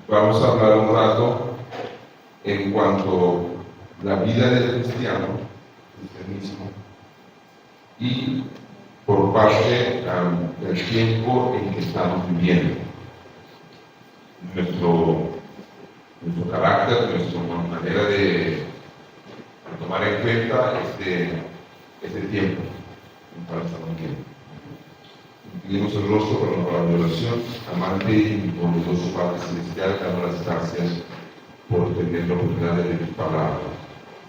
Vamos a hablar un rato en cuanto a la vida del cristiano, cristianismo, y por parte del tiempo en que estamos viviendo. Nuestro carácter, nuestra manera de tomar en cuenta este tiempo en cual estamos viviendo. Inclinemos el rostro para una palabra de oración. Amante y bondadoso Padre Celestial, damos las gracias por tener la oportunidad de leer tu palabra.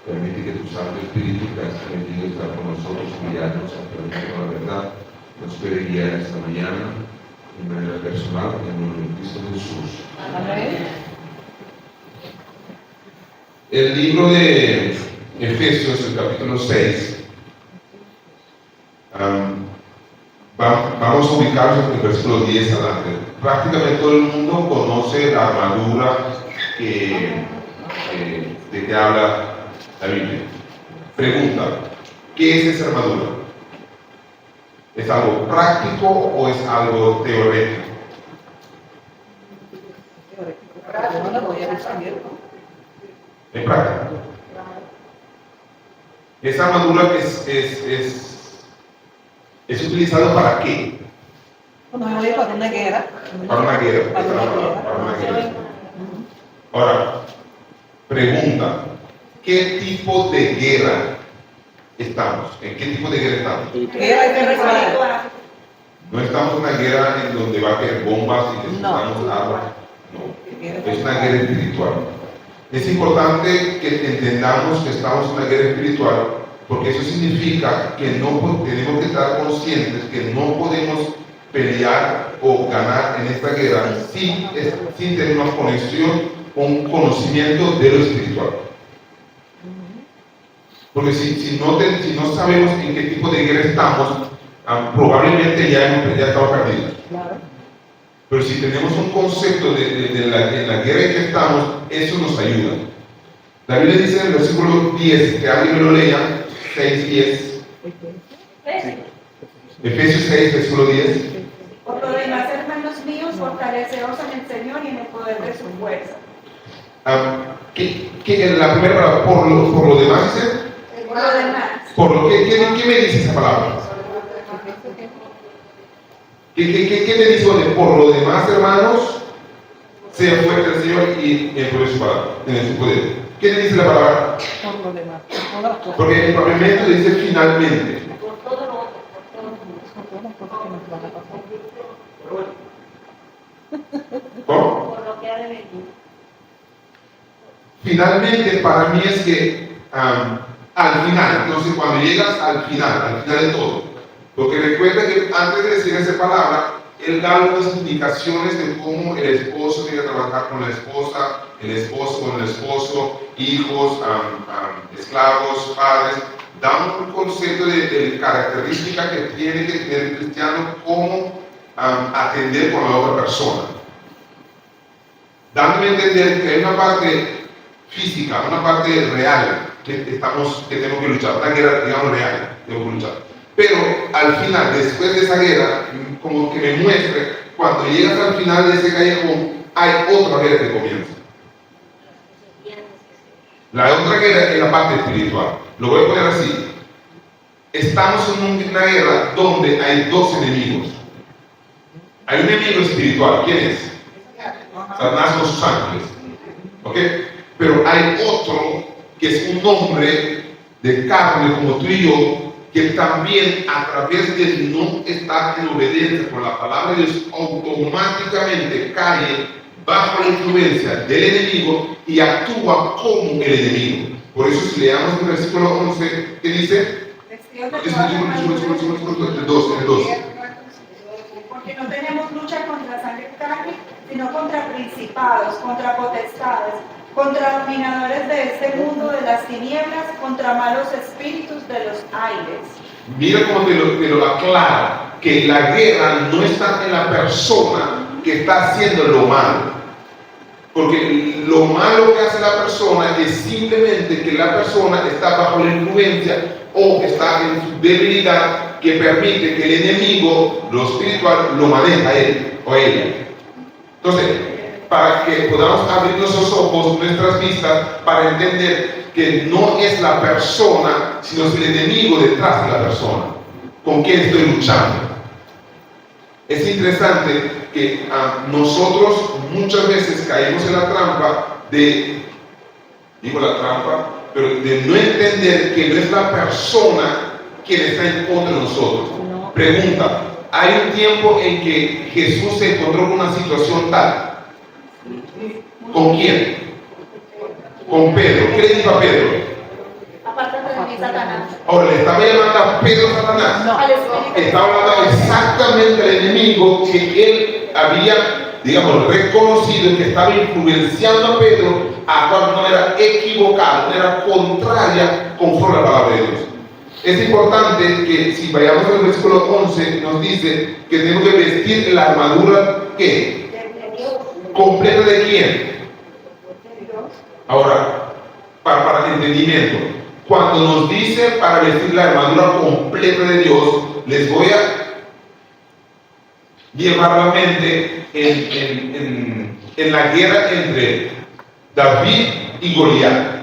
Permite que tu Santo Espíritu, que has permitido estar con nosotros, guiarnos a través de la verdad, nos puede guiar esta mañana de manera personal en el nombre de Cristo Jesús. Amén. El libro de Efesios, el capítulo 6, vamos a ubicarnos en el versículo 10 adelante. Prácticamente todo el mundo conoce la armadura de que habla la Biblia. Pregunta: ¿qué es esa armadura? ¿Es algo práctico o es algo teórico? No la voy a responder, ¿no? Es práctico. Esa armadura es utilizada ¿para qué? Bueno, me voy para una guerra. Para una guerra. Para una guerra. Para una guerra. Ahora, pregunta: ¿qué tipo de guerra estamos? ¿En qué tipo de guerra estamos? Guerra espiritual. No estamos en una guerra en donde va a haber bombas y necesitamos No. armas. No, es una guerra espiritual. Es importante que entendamos que estamos en una guerra espiritual, porque eso significa que tenemos que estar conscientes que no podemos pelear o ganar en esta guerra sin tener una conexión o un conocimiento de lo espiritual. Porque si no sabemos en qué tipo de guerra estamos, probablemente ya estamos perdidos. Claro. Pero si tenemos un concepto de la guerra en que estamos, eso nos ayuda. La Biblia dice en el versículo 10, que alguien me lo lea, 6:10. Efesios 6, versículo 10. Por lo demás, hermanos míos, fortaleceos en el Señor y en el poder de su fuerza. La primera palabra, por lo demás, dice. Por lo demás. ¿Qué me dice esa palabra? ¿Qué me dice? Por lo demás, hermanos, sea fuerte el Señor y en el poder de su palabra, en su poder. ¿Qué le dice la palabra? Por lo demás, por todas las cosas. Porque el propiamente dice finalmente. Por todo lo otro. Por todas las cosas que nos van a pasar. ¿Cómo? Por lo que ha de venir. Finalmente, para mí es que al final, entonces cuando llegas al final de todo, porque recuerda que antes de decir esa palabra, él da algunas indicaciones de cómo el esposo tiene que trabajar con la esposa, el esposo con el esposo, hijos, esclavos, padres. Da un concepto de características que tiene que tener el cristiano, cómo atender con la otra persona. Dándome a entender que hay una parte física, una parte real que tenemos que luchar, una guerra, digamos, real, tenemos que luchar. Pero al final, después de esa guerra, como que me muestre, cuando llegas al final de ese callejón, hay otra guerra que comienza. La otra guerra es la parte espiritual. Lo voy a poner así. Estamos en una guerra donde hay dos enemigos. Hay un enemigo espiritual. ¿Quién es? Satanás con sus ángeles. ¿Ok? Pero hay otro que es un hombre de carne como tú y yo, que también a través de no estar en obediencia con la palabra de Dios, automáticamente cae bajo la influencia del enemigo y actúa como el enemigo. Por eso si leamos el versículo 11, ¿qué dice? El 12. Porque no tenemos lucha contra sangre y carne, sino contra principados, contra potestades, contra dominadores de este mundo de las tinieblas, contra malos espíritus de los aires. Mira cómo te lo aclara, que la guerra no está en la persona que está haciendo lo malo. Porque lo malo que hace la persona es simplemente que la persona está bajo la influencia o está en su debilidad que permite que el enemigo, lo espiritual, lo maneja a él o a ella. Entonces, para que podamos abrir nuestros ojos, nuestras vistas, para entender que no es la persona, sino es el enemigo detrás de la persona, con quien estoy luchando. Es interesante que nosotros muchas veces caemos en la trampa de no entender que no es la persona quien está en contra de nosotros. No. Pregunta, ¿hay un tiempo en que Jesús se encontró con una situación tal? ¿Con quién? Con Pedro. ¿Qué le dijo a Pedro? Apártate de mí, Satanás. Ahora, ¿le estaba llamando a Pedro Satanás? No. Al Espíritu. Estaba hablando exactamente del enemigo que él había, digamos, reconocido, que estaba influenciando a Pedro a actuar de manera equivocada, de manera contraria conforme a la palabra de Dios. Es importante que si vayamos al versículo 11, nos dice que tenemos que vestir la armadura, ¿qué? ¿Completa de quién? Ahora, para el entendimiento, cuando nos dice para vestir la armadura completa de Dios, les voy a llevar la mente en la guerra entre David y Goliat.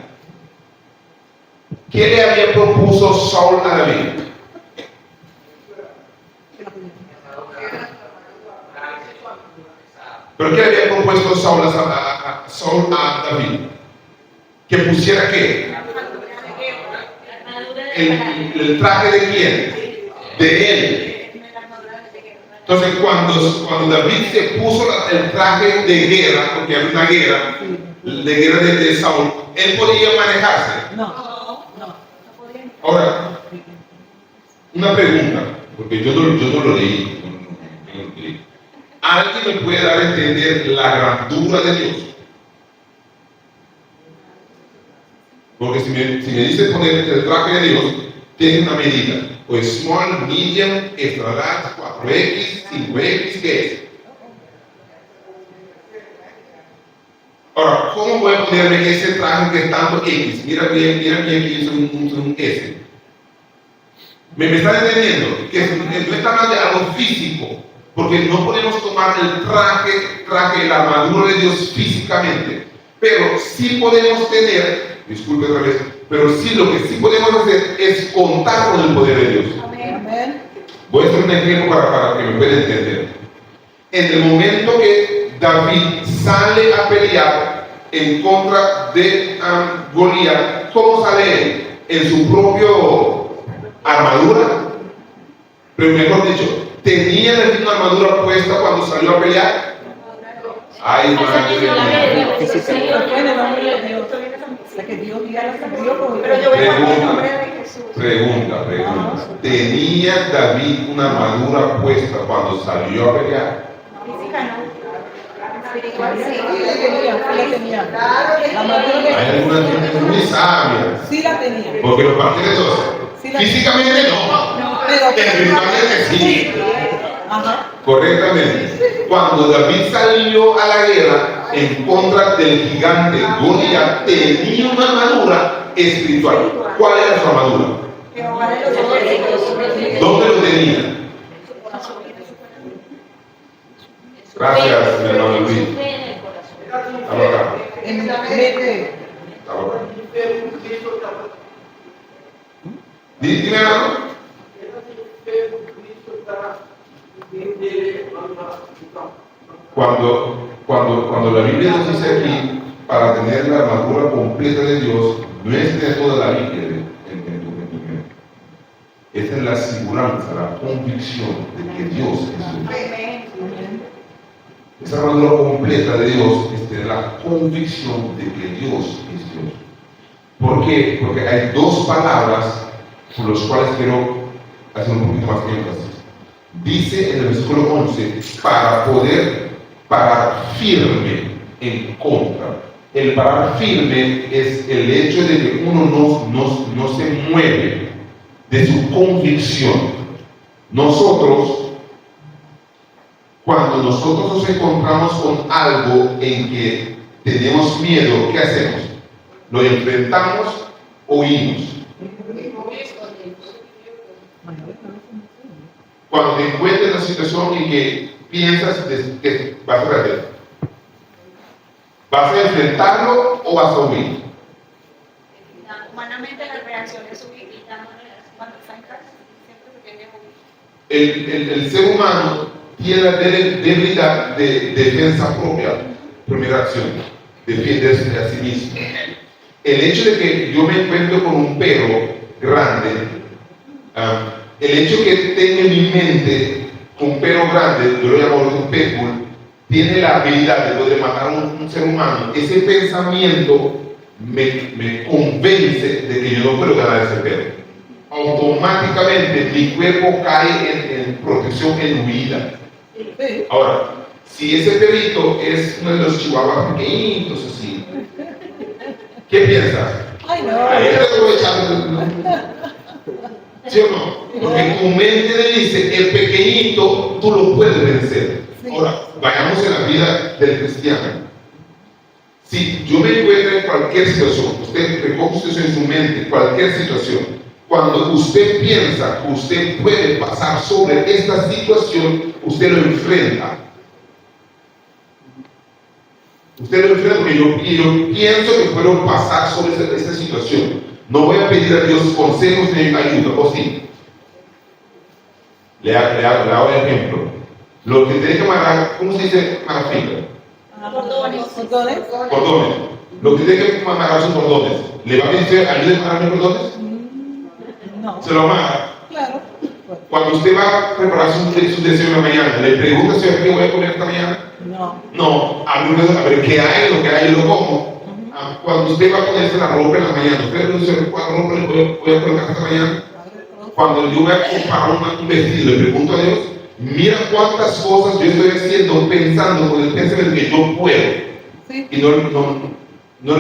¿Qué le había propuesto Saúl a David? ¿Pero qué le había propuesto Saúl a David? ¿Que pusiera qué? ¿El traje de quién? De él. Entonces cuando David se puso el traje de guerra, porque había una guerra, de Saúl, él podía manejarse. No. Ahora, una pregunta, porque yo no lo leí. ¿Alguien me puede dar a entender la grandura de Dios? Porque si me dice poner el traje de Dios, tiene una medida. O es small, medium, extra large, 4X, 5X, ¿qué es? Ahora, ¿cómo voy a ponerme ese traje que es tanto X? Mira bien que es un S. ¿Me están entendiendo? Que no está hablando de algo físico, porque no podemos tomar el traje, la armadura de Dios físicamente, pero sí podemos tener, disculpe otra vez, pero sí lo que sí podemos hacer es contar con el poder de Dios. Amén. Voy a hacer un ejemplo para que me puedan entender. En el momento que David sale a pelear en contra de Goliat, ¿cómo sale él? En su propio armadura, pero mejor dicho, ¿tenía David una armadura puesta cuando salió a pelear? Ay, madre mía. Fue en el nombre de Dios. La que Dios diga, Pero yo vengo en el nombre de Jesús. Pregunta. ¿Tenía David una armadura puesta cuando salió a pelear? Física no. Espiritual sí. la tenía. La armadura de Hay algunas gente muy sabia, sí la tenía. porque los partidos Sí la- físicamente no, Pero espiritualmente sí. Ajá. Correctamente. Cuando David salió a la guerra en contra del gigante Goliat, tenía una armadura espiritual. ¿Cuál era su armadura? Jehová de los ejércitos. ¿Dónde lo tenía? Gracias, mi hermano Luis. Estaba acá. En la mente. Estaba acá. Dime, hermano. Cuando la Biblia nos dice aquí, para tener la armadura completa de Dios, no es de toda la Biblia en tu mente. Esta es la siguranza, la convicción de que Dios es Dios. Amén. Esa armadura completa de Dios es tener la convicción de que Dios es Dios. ¿Por qué? Porque hay dos palabras por las cuales quiero hacer un poquito más de énfasis. Dice en el versículo 11, para poder parar firme en contra. El parar firme es el hecho de que uno no se mueve de su convicción. Cuando nosotros nos encontramos con algo en que tenemos miedo, ¿qué hacemos? ¿Lo enfrentamos o huimos? Cuando te encuentres en una situación en que piensas que vas a perder, ¿Vas a enfrentarlo o vas a huir? Humanamente las reacciones huir. Cuando está en casa, siempre se tiene que huir. El ser humano tiene la debilidad de defensa propia, primera acción, defenderse a sí mismo. El hecho de que yo me encuentro con un perro grande, el hecho que tengo en mi mente un perro grande, yo lo llamo un pitbull, tiene la habilidad de poder matar a un ser humano. Ese pensamiento me convence de que yo no puedo ganar a ese perro. Automáticamente mi cuerpo cae en protección, en huida. Ahora, si ese perrito es uno de los chihuahuas pequeñitos así, ¿qué piensas? Ay, no. Ahí te estoy echando. ¿Sí o no? Porque tu mente le dice, el pequeñito tú lo puedes vencer. Ahora, vayamos en la vida del cristiano. Si yo me encuentro en cualquier situación, usted recoge usted en su mente, cualquier situación, cuando usted piensa que usted puede pasar sobre esta situación, usted lo enfrenta. Usted lo enfrenta porque yo pienso que puedo pasar sobre esta situación. No voy a pedir a Dios consejos ni ayuda, ¿o sí? Le hago el ejemplo. Lo que tiene que amarrar, ¿cómo se dice marfil? Cordones. Cordones. Lo que tiene que amarrar son cordones. ¿Le va a pedir ayuda a amarrar mis cordones? No. Se lo amarra. Claro. Cuando usted va a preparar su deseo en la mañana, le pregunta, señor, ¿qué voy a comer esta mañana? No. No, a ver qué hay, lo que hay, yo lo como. Cuando usted va a ponerse la ropa en la mañana, usted le dice, ¿cuál ropa le voy a colocar esta mañana? Cuando yo voy a comprar un vestido, le pregunto a Dios, mira cuántas cosas yo estoy haciendo pensando con el pensamiento que yo puedo. Sí. Y no le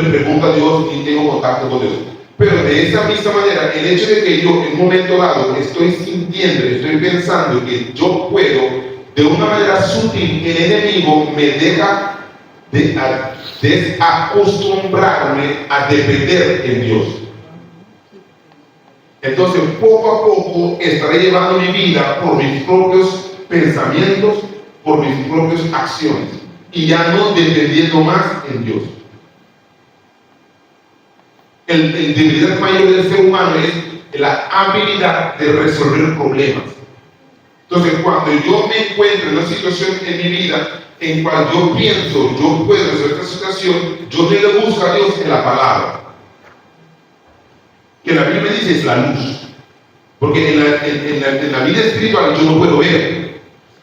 pregunto a Dios ni tengo contacto con Dios. Pero de esa misma manera, el hecho de que yo en un momento dado estoy sintiendo, estoy pensando que yo puedo, de una manera sutil, el enemigo me deja desacostumbrarme a depender en Dios. Entonces, poco a poco estaré llevando mi vida por mis propios pensamientos, por mis propias acciones, y ya no dependiendo más en Dios. El debilidad mayor del ser humano es la habilidad de resolver problemas. Entonces, cuando yo me encuentro en una situación en mi vida en cual yo pienso, yo puedo resolver esta situación, yo le busco a Dios en la palabra. Que la Biblia dice es la luz. Porque en la vida espiritual yo no puedo ver.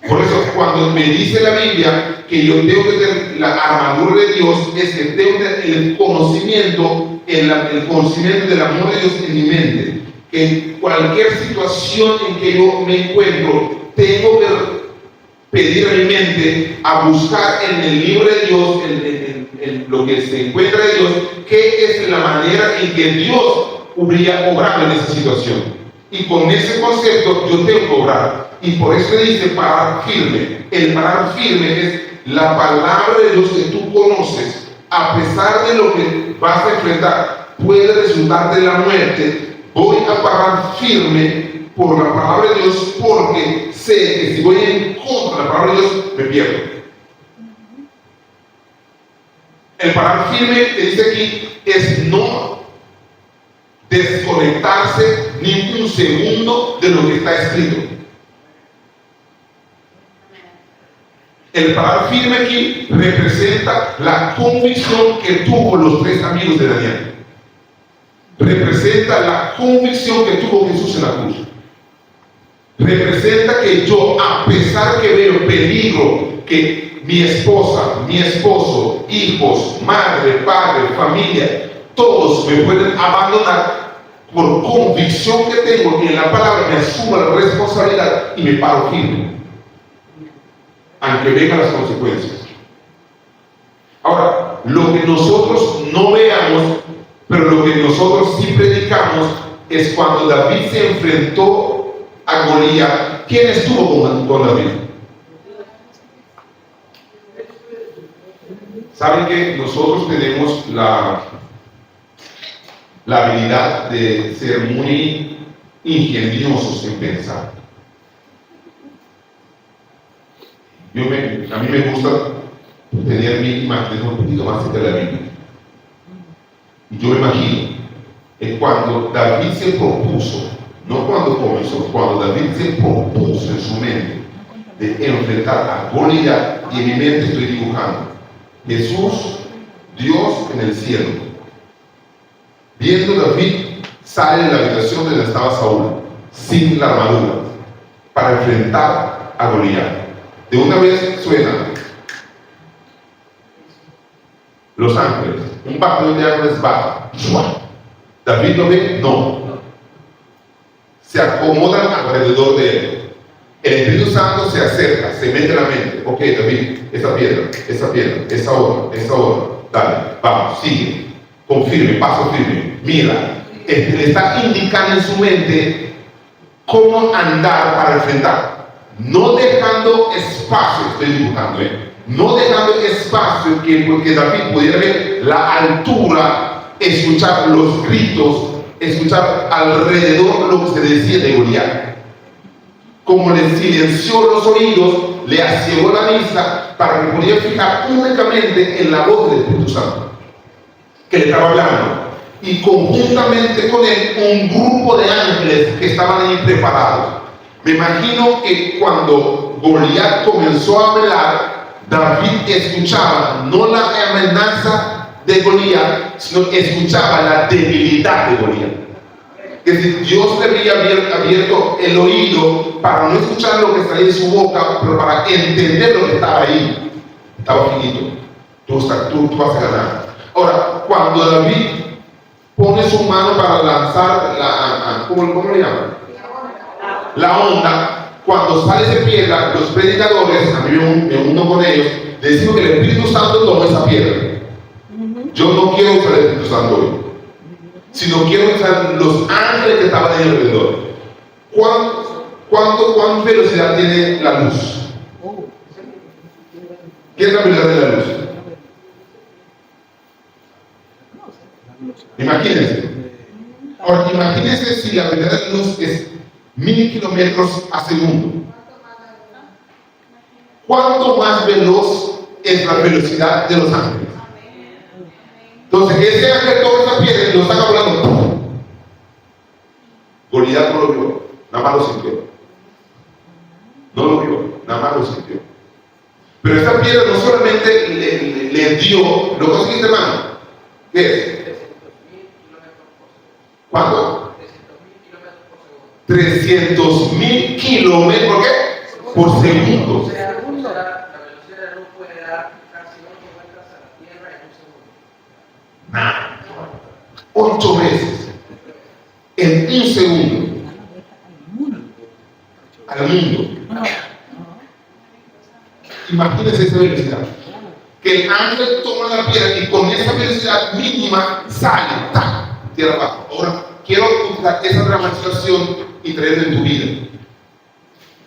Por eso, cuando me dice la Biblia que yo tengo que tener la armadura de Dios, es que tengo que tener el conocimiento del amor de Dios en mi mente. Que en cualquier situación en que yo me encuentro, tengo que pedir a mi mente a buscar en el libro de Dios, en lo que se encuentra de Dios, qué es la manera en que Dios habría obrado en esa situación. Y con ese concepto yo tengo que obrar. Y por eso dice parar firme. El parar firme es la palabra de Dios que tú conoces. A pesar de lo que vas a enfrentar, puede resultar de la muerte. Voy a parar firme por la palabra de Dios, porque sé que si voy en contra de la palabra de Dios, me pierdo. El parar firme que dice aquí es no desconectarse ni un segundo de lo que está escrito. El parar firme aquí representa la convicción que tuvo los tres amigos de Daniel. Representa la convicción que tuvo Jesús en la cruz. Representa que yo, a pesar que veo peligro, que mi esposa, mi esposo, hijos, madre, padre, familia, todos me pueden abandonar, por convicción que tengo que en la palabra me asumo la responsabilidad y me paro firme, aunque vengan las consecuencias. Ahora, lo que nosotros no veamos, pero lo que nosotros sí predicamos, es cuando David se enfrentó a Goliat. ¿Quién estuvo con David? ¿Saben que nosotros tenemos la habilidad de ser muy ingeniosos en pensar? A mí me gusta tener mi imagen un poquito más cerca de la Biblia. Y yo me imagino que cuando David se propuso, no cuando comenzó, cuando David se propuso en su mente de enfrentar a Goliat, y en mi mente estoy dibujando Jesús, Dios en el cielo. Viendo David, sale de la habitación donde estaba Saúl, sin la armadura, para enfrentar a Goliat. De una vez suena los ángeles, un batallón de ángeles baja. David lo ve, no. Se acomodan alrededor de él. El Espíritu Santo se acerca, se mete en la mente. Ok, David, esa piedra, esa hora, dale, vamos, sigue, confirme, paso firme, mira. Le está indicando en su mente cómo andar para enfrentar, no dejando espacio, estoy dibujando, no dejando espacio que David pudiera ver la altura, escuchar los gritos, escuchar alrededor lo que se decía de Goliat. Como le silenció los oídos, le aciegó la vista para que pudiera fijar únicamente en la voz del Espíritu Santo que le estaba hablando. Y conjuntamente con él un grupo de ángeles que estaban ahí preparados. Me imagino que cuando Goliat comenzó a hablar, David escuchaba no la amenaza de Goliat, sino escuchaba la debilidad de Goliat. Es decir, Dios le había abierto el oído para no escuchar lo que salía de su boca, pero para entender lo que estaba ahí. Estaba finito. Tú vas a ganar. Ahora, cuando David pone su mano para lanzar ¿cómo le llaman? La onda, cuando sale esa piedra, los predicadores, a mí me uno con ellos, le decimos que el Espíritu Santo tomó esa piedra. Yo no quiero usar el Espíritu Santo hoy, sino quiero usar los ángeles que estaban ahí alrededor. ¿Cuánta velocidad tiene la luz? ¿Qué es la velocidad de la luz? Imagínense. Ahora, imagínense si la velocidad de la luz es 1000 kilómetros a segundo. ¿Cuánto más veloz es la velocidad de los ángeles? Entonces, ese ángel toma esa piedra y lo saca volando. Goliat no lo vio, nada más lo sintió. No lo vio, nada más lo sintió. Pero esta piedra no solamente le dio, lo conseguiste, hermano. ¿Qué es? ¿Cuánto? 300.000 kilómetros ¿por qué? Por segundo. La velocidad de la luz puede dar casi 8 vueltas a la Tierra en un segundo. 8 veces en un segundo al mundo. Imagínense esa velocidad. Que el ángel toma la piedra y con esa velocidad mínima sale, tierra abajo. Ahora, quiero usar esa dramatización y traerla en tu vida.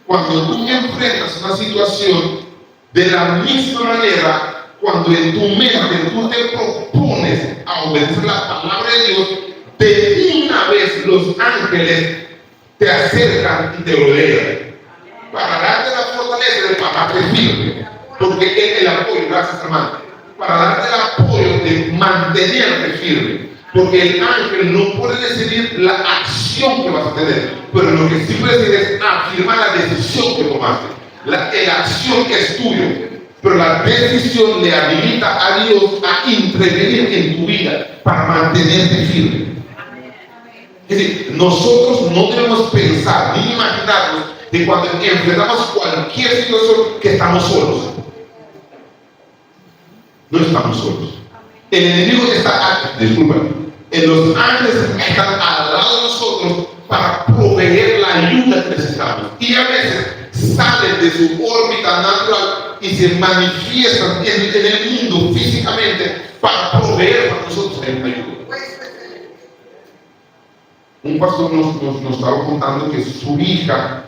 Cuando tú enfrentas una situación, de la misma manera, cuando en tu mente tú te propones a obedecer la palabra de Dios, de una vez los ángeles te acercan y te rodean para darte la fortaleza de pararte firme, porque es el apoyo, gracias hermano, para darte el apoyo de mantenerte firme, porque el ángel no puede decidir la acción que vas a tener, pero lo que sí puede decir es afirmar la decisión que tomaste, la acción que es tuya. Pero la decisión le habilita a Dios a intervenir en tu vida para mantenerte firme. Es decir, nosotros no debemos pensar ni imaginarnos de cuando enfrentamos cualquier situación que estamos solos. No estamos solos. El enemigo está, los ángeles están al lado de nosotros para proveer la ayuda que necesitamos. Y a veces salen de su órbita natural y se manifiestan en el mundo físicamente para proveer para nosotros ayuda. Un pastor nos estaba contando que su hija,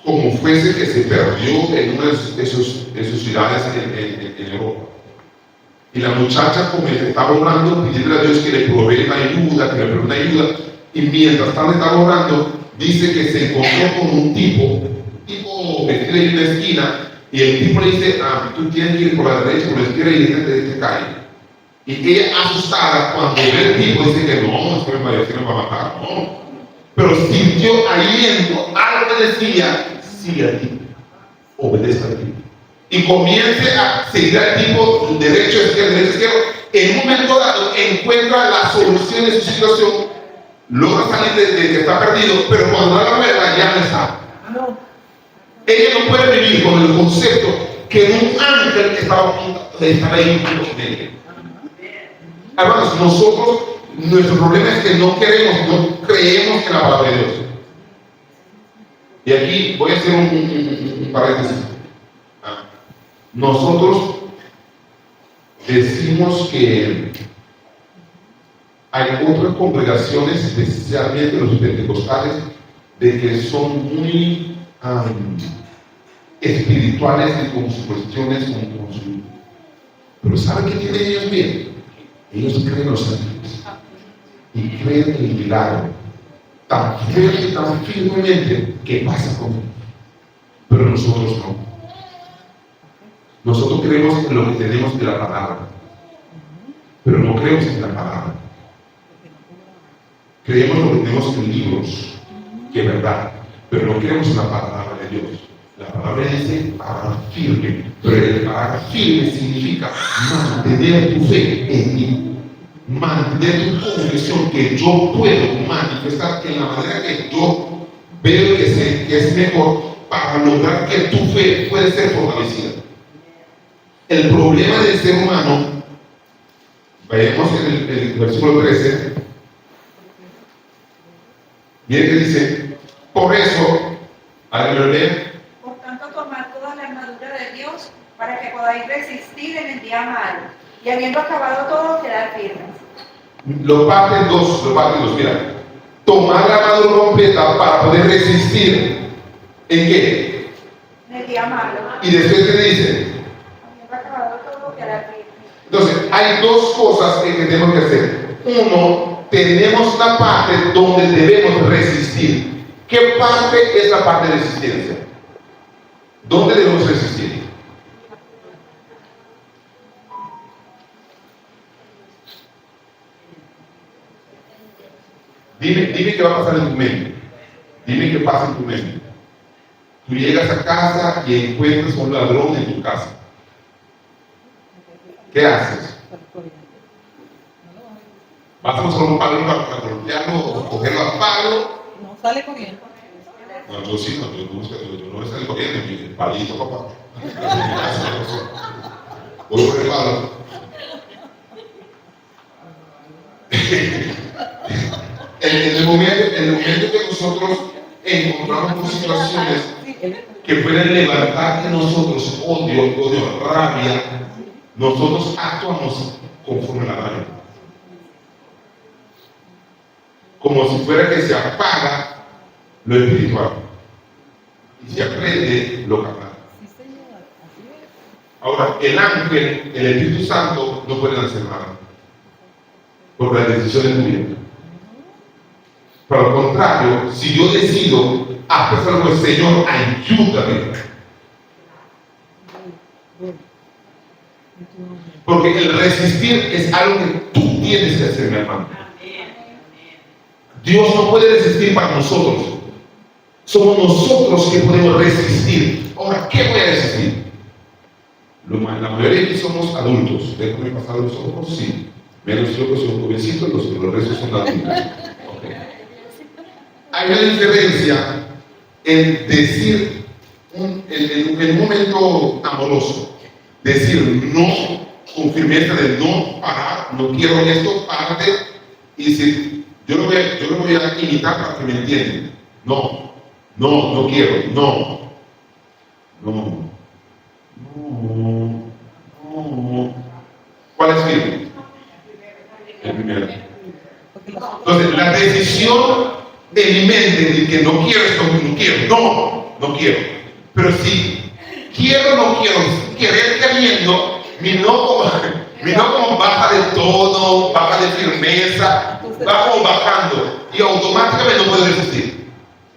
como fuese que se perdió en una de sus ciudades en Europa. Y la muchacha como estaba orando, pidiendo a Dios que le provee una ayuda, que le provee una ayuda. Y mientras tanto estaba orando, dice que se encontró con un tipo vestido en una esquina, Y el tipo le dice, tú tienes que ir por la derecha, por la izquierda y te cae. Y ella asustada, cuando ve el tipo, dice que no, es que me parece que me va a matar, no. Pero sintió aliento, algo le decía, sigue al tipo, obedezca al tipo. Y comience a seguir al tipo derecho, izquierda, en un momento dado encuentra la solución de su situación, logra salir de que está perdido, pero cuando la nueva ya no está. Ella no puede vivir con el concepto que un ángel estaba ahí junto con ella. Hermanos, nosotros, nuestro problema es que no creemos en la palabra de Dios. Y aquí voy a hacer un paréntesis. Nosotros decimos que hay otras congregaciones, especialmente los pentecostales, de que son muy espirituales y con sus cuestiones, con su... Pero ¿saben qué tienen ellos bien? Ellos creen en los ángeles y creen en el milagro tan fuerte, tan firmemente que pasa con ellos. Pero nosotros no. Nosotros creemos en lo que tenemos de la palabra, pero no creemos en la palabra. Creemos lo que tenemos en libros, que es verdad, pero no creemos en la palabra de Dios. La palabra dice palabra firme, pero el palabra firme significa mantener tu fe en mí, mantener tu convicción que yo puedo manifestar en la manera que yo veo que es mejor para lograr que tu fe puede ser fortalecida. El problema del ser humano, vayamos en el versículo 13, miren que dice, por eso, ¿alguien lo lee? Por tanto, tomad toda la armadura de Dios para que podáis resistir en el día malo y habiendo acabado todo, quedar firmes. Lo parten dos, mira. Tomar la armadura completa para poder resistir. ¿En qué? En el día malo. Y después te dice. Habiendo acabado todo, quedar firmes. Entonces, hay dos cosas que tenemos que hacer. Uno, tenemos la parte donde debemos resistir. ¿Qué parte es la parte de resistencia? ¿Dónde debemos resistir? Dime qué va a pasar en tu mente. Dime qué pasa en tu mente. Tú llegas a casa y encuentras un ladrón en tu casa. ¿Qué haces? ¿Vas a usar un palo para golpearlo o cogerlo a palo? No sale corriendo. No, yo sí, yo no voy a salir corriendo, mi palito, papá. Voy por el palo. En el momento que nosotros encontramos con situaciones que pueden levantar en nosotros odio, rabia, nosotros actuamos conforme a la ley. Como si fuera que se apaga lo espiritual y se aprende lo carnal. Ahora, el ángel, el Espíritu Santo no pueden hacer nada, porque la decisión es tuya. Por lo contrario, si yo decido hacer algo, el Señor, ayúdame. Porque el resistir es algo que tú tienes que hacer, mi hermano. Dios no puede resistir para nosotros. Somos nosotros que podemos resistir. Ahora, ¿qué voy a resistir? La mayoría de aquí somos adultos. Déjame pasar los ojos, sí. Menos yo que soy un jovencito, los restos son adultos. Okay. Hay una diferencia en decir, en un momento amoroso, decir no con firmeza de no parar, no quiero esto, párate, y decir, yo lo voy a imitar para que me entiendan. No quiero, no. ¿Cuál es firme? El primero. Entonces, la decisión de mi mente de que no quiero esto, no quiero. Pero si no quiero, querer queriendo, mi no como baja de tono, baja de firmeza, va como bajando y automáticamente no puedo resistir.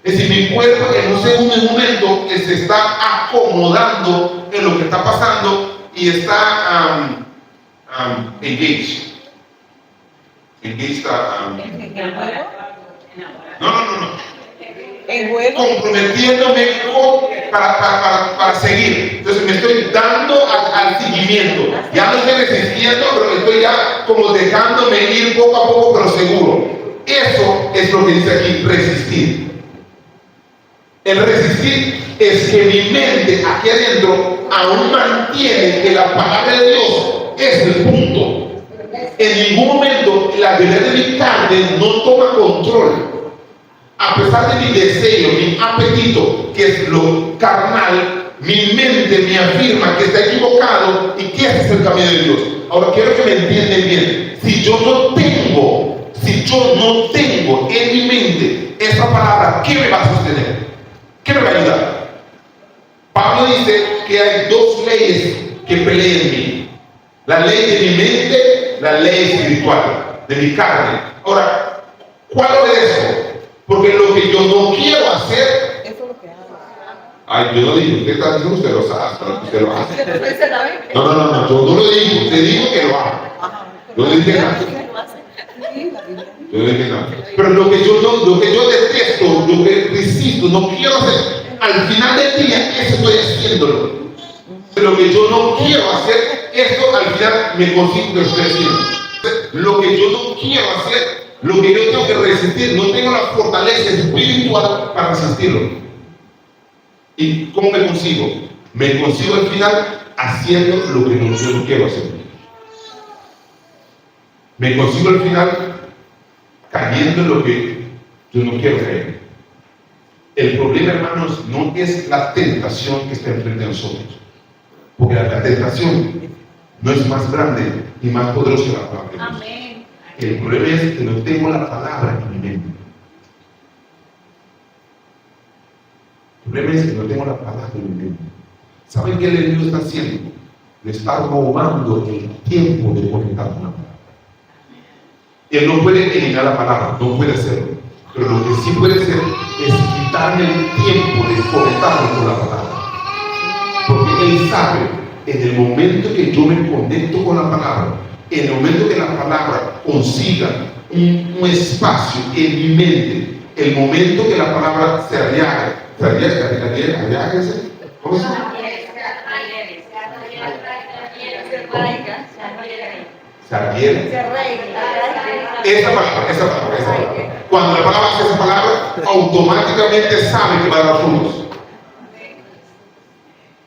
Es decir, mi cuerpo en un segundo momento se está acomodando en lo que está pasando y está engaged. Engaged está... no. En juego. Comprometiéndome para seguir. Entonces me estoy dando al seguimiento. Ya no estoy resistiendo, pero estoy ya como dejándome ir poco a poco, pero seguro. Eso es lo que dice aquí, resistir. El resistir es que mi mente aquí adentro aún mantiene que la palabra de Dios es el punto. En ningún momento la debilidad de mi carne no toma control. A pesar de mi deseo, mi apetito, que es lo carnal, mi mente me afirma que está equivocado y que ese es el camino de Dios. Ahora quiero que me entiendan bien. Si yo no tengo en mi mente esa palabra, ¿qué me va a sostener? ¿Qué me va a ayudar? Pablo dice que hay dos leyes que pelean en mí. La ley de mi mente, la ley espiritual, de mi carne. Ahora, ¿cuál obedezco? Porque lo que yo no quiero hacer, Eso es lo que hago. ay, yo no digo, usted está diciendo, usted lo sabe, usted lo hace. Usted sabe que- No, yo no lo digo, usted dijo que lo haga. Ajá. Yo no dije nada. Sí, la Biblia. Yo no dije nada. Pero lo que yo detesto, lo que resisto, no quiero hacer, al final del día, eso estoy haciéndolo. Lo que yo no quiero hacer, eso al final me consigo que estoy haciendo. Lo que yo no quiero hacer, lo que yo tengo que resistir, no tengo la fortaleza espiritual para resistirlo. ¿Y cómo me consigo? Me consigo al final haciendo lo que yo no quiero hacer. Me consigo al final cayendo en lo que yo no quiero caer. El problema, hermanos, no es la tentación que está enfrente de nosotros. Porque la tentación no es más grande y más poderosa que la palabra de Dios. Amén. El problema es que no tengo la palabra en mi mente. El problema es que no tengo la palabra en mi mente. ¿Saben qué el enemigo está haciendo? Le está robando el tiempo de conectar con la palabra. Él no puede eliminar la palabra, no puede hacerlo. Pero lo que sí puede hacer es quitarme el tiempo de conectarme con la palabra. Porque Él sabe, en el momento que yo me conecto con la palabra, en el momento que la palabra consiga un espacio en mi mente, el momento que la palabra se arriague, ¿cómo se llama? Se adhiere. Esa palabra. Cuando la palabra hace esa palabra, automáticamente sabe que va a dar frutos.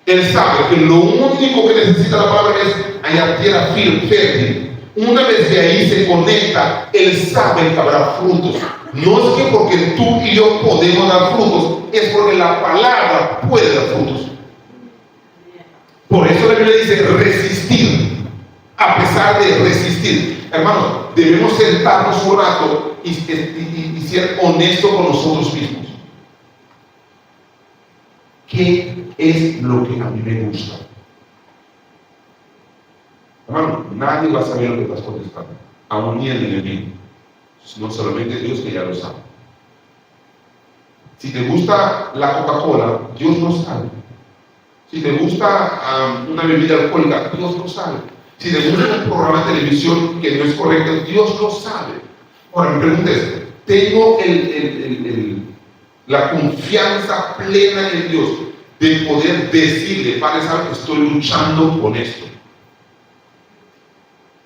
Él sabe que lo único que necesita la palabra es hallar tierra fértil. Una vez que ahí se conecta, Él sabe que habrá frutos. No es que porque tú y yo podemos dar frutos, es porque la palabra puede dar frutos. Por eso la Biblia dice resistir. A pesar de resistir, hermanos, debemos sentarnos un rato y ser honestos con nosotros mismos. ¿Qué es lo que a mí me gusta? Hermano, nadie va a saber lo que estás contestando, aún ni el enemigo, no solamente Dios, que ya lo sabe. Si te gusta la Coca-Cola, Dios lo sabe. Si te gusta una bebida alcohólica, Dios lo sabe. Si te gusta un programa de televisión que no es correcto, Dios lo sabe. Ahora me pregunta esto: ¿tengo la confianza plena en Dios de poder decirle, Padre, sabe que estoy luchando con esto?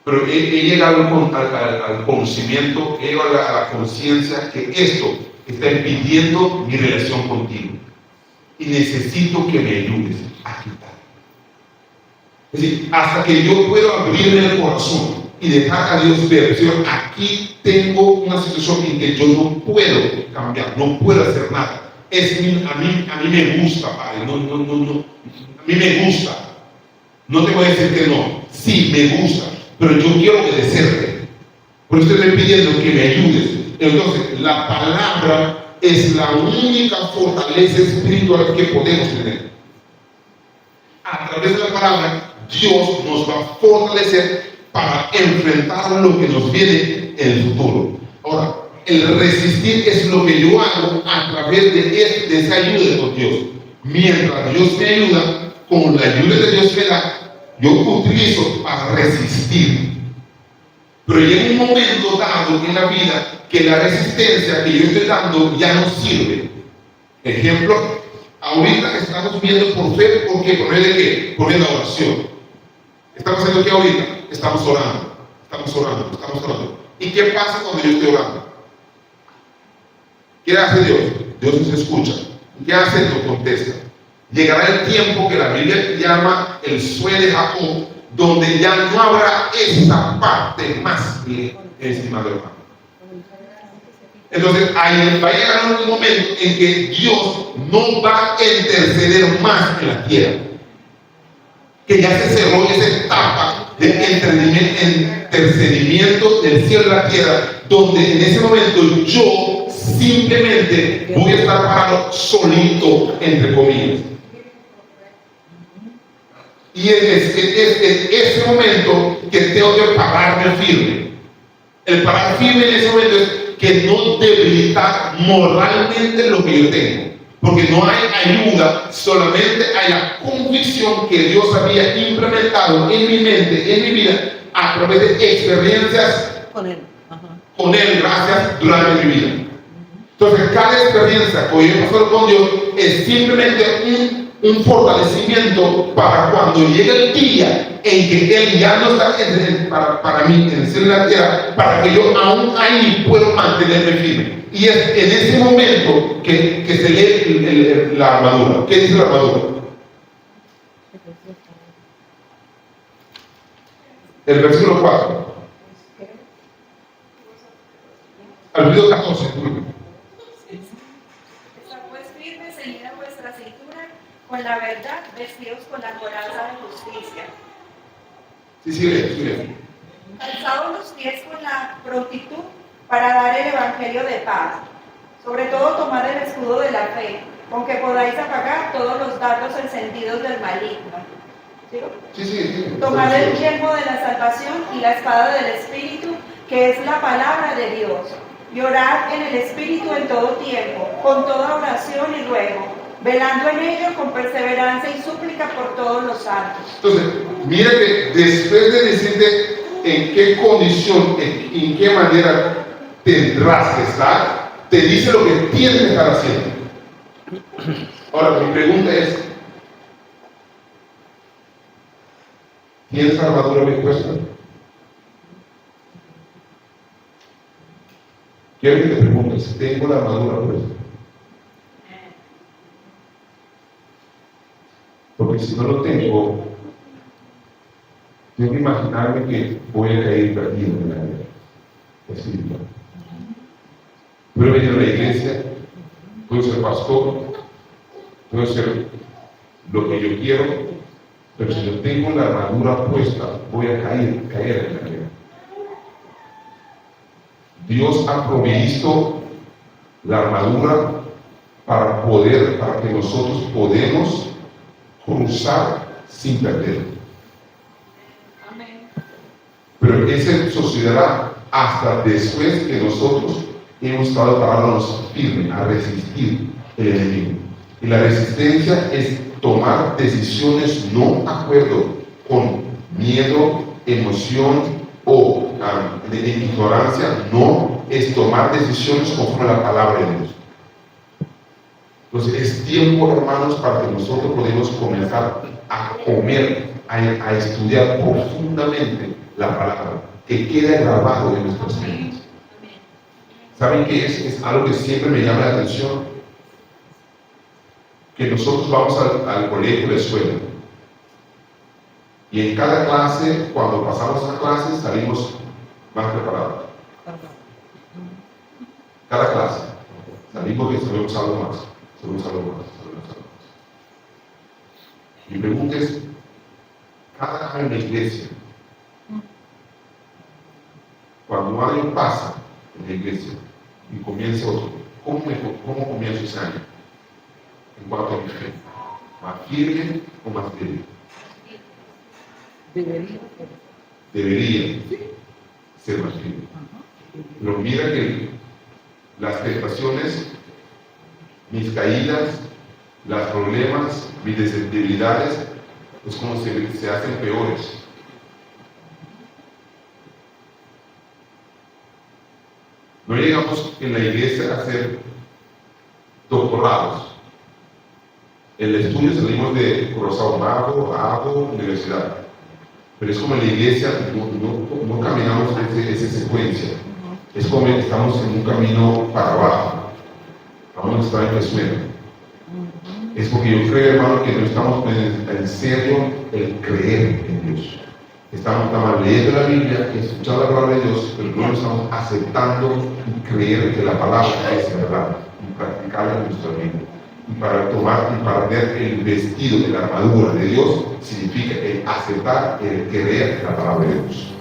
Pero he llegado al conocimiento, he llegado a la conciencia que esto está impidiendo mi relación contigo. Y necesito que me ayudes a quitar. Es decir, hasta que yo pueda abrirme el corazón y dejar a Dios ver, Señor, aquí tengo una situación en que yo no puedo cambiar, no puedo hacer nada. A mí me gusta, Padre, a mí me gusta. No te voy a decir que no, sí, me gusta, pero yo quiero obedecerte. Por eso estoy pidiendo que me ayudes. Entonces, la palabra es la única fortaleza espiritual que podemos tener. A través de la palabra, Dios nos va a fortalecer para enfrentar lo que nos viene en el futuro. Ahora, el resistir es lo que yo hago a través de esa ayuda con Dios. Mientras Dios me ayuda, con la ayuda de Dios me da, yo utilizo para resistir. Pero llega un momento dado en la vida que la resistencia que yo estoy dando ya no sirve. Ejemplo, ahorita estamos viendo por fe, ¿por qué? ¿Por medio de qué? Por medio de la oración. ¿Estamos haciendo qué ahorita? Estamos orando, estamos orando, estamos orando. ¿Y qué pasa cuando yo estoy orando? ¿Qué hace Dios? Dios nos escucha. ¿Qué hace? Nos contesta. Llegará el tiempo que la Biblia llama el sueño de Jacob, donde ya no habrá esa parte más, estimado hermano. Entonces, ahí va a llegar un momento en que Dios no va a interceder más en la tierra. Que ya se cerró esa etapa de intercedimiento del cielo y la tierra, donde en ese momento yo simplemente voy a estar parado solito, entre comillas. Y es ese momento que tengo que pararme firme. El parar firme en ese momento es que no debilitar moralmente lo que yo tengo. Porque no hay ayuda, solamente hay la convicción que Dios había implementado en mi mente, en mi vida, a través de experiencias Con él. con Él, gracias, durante mi vida. Entonces, cada experiencia que yo he pasado con Dios es simplemente un fortalecimiento para cuando llegue el día en que Él ya no está para mí en el cielo y la tierra, para que yo aún ahí pueda mantenerme firme. Y es en ese momento que se lee la armadura. ¿Qué dice la armadura? El versículo 4. Al versículo 14. Está pues firme, ceñida vuestra cintura con la verdad, vestidos con la coraza de justicia. Sí, sigue. Calzados los pies con la prontitud para dar el evangelio de paz. Sobre todo tomad el escudo de la fe, con que podáis apagar todos los dardos encendidos del maligno. ¿Sigo? Sí. Tomad el yelmo de la salvación y la espada del Espíritu, que es la palabra de Dios. Y orad en el Espíritu en todo tiempo, con toda oración y ruego, velando en ello con perseverancia y súplica por todos los santos. Entonces, mira que después de decirte en qué condición, en qué manera tendrás que estar, te dice lo que tienes que estar haciendo. Ahora, mi pregunta es, ¿tienes armadura bien puesta? Quiero que te preguntes, ¿tengo la armadura puesta? Porque si no lo tengo que imaginarme que voy a caer perdido en la vida espiritual. Puedo venir a la iglesia, puedo ser pastor, puedo ser lo que yo quiero, pero si no tengo la armadura puesta, voy a caer en la vida. Dios ha provisto la armadura para que nosotros podamos cruzar sin perder. Amén. Pero eso sucederá hasta después que nosotros hemos estado parándonos firme a resistir el enemigo. Y la resistencia es tomar decisiones no de acuerdo con miedo, emoción o de ignorancia, no es tomar decisiones conforme a la palabra de Dios. Entonces es tiempo, hermanos, para que nosotros podamos comenzar a comer, a estudiar profundamente la palabra, que quede grabado en nuestras mentes. ¿Saben qué es? Es algo que siempre me llama la atención. Que nosotros vamos al colegio, a la escuela, y en cada clase, cuando pasamos a clase, salimos más preparados. Cada clase, salimos que sabemos algo más. Mi pregunta es, cada año en la iglesia, cuando un año pasa en la iglesia y comienza otro, ¿cómo comienza ese año? En cuanto a mi fe, ¿más firme o más débil? Debería ser más firme. Pero mira que las tentaciones, mis caídas, los problemas, mis debilidades, es como se hacen peores. No llegamos en la iglesia a ser doctorados. En el estudio salimos de Curazao, Mago, universidad. Pero es como en la iglesia, no caminamos en esa secuencia. Es como que estamos en un camino para abajo. Vamos a estar en crecimiento. Es porque yo creo, hermano, que no estamos en serio el creer en Dios. Estamos leyendo la Biblia, escuchando la palabra de Dios, pero no lo estamos aceptando y creer que la palabra es verdad y practicarla en nuestra vida. Y para tomar y para ver el vestido de la armadura de Dios significa el aceptar, el creer la palabra de Dios.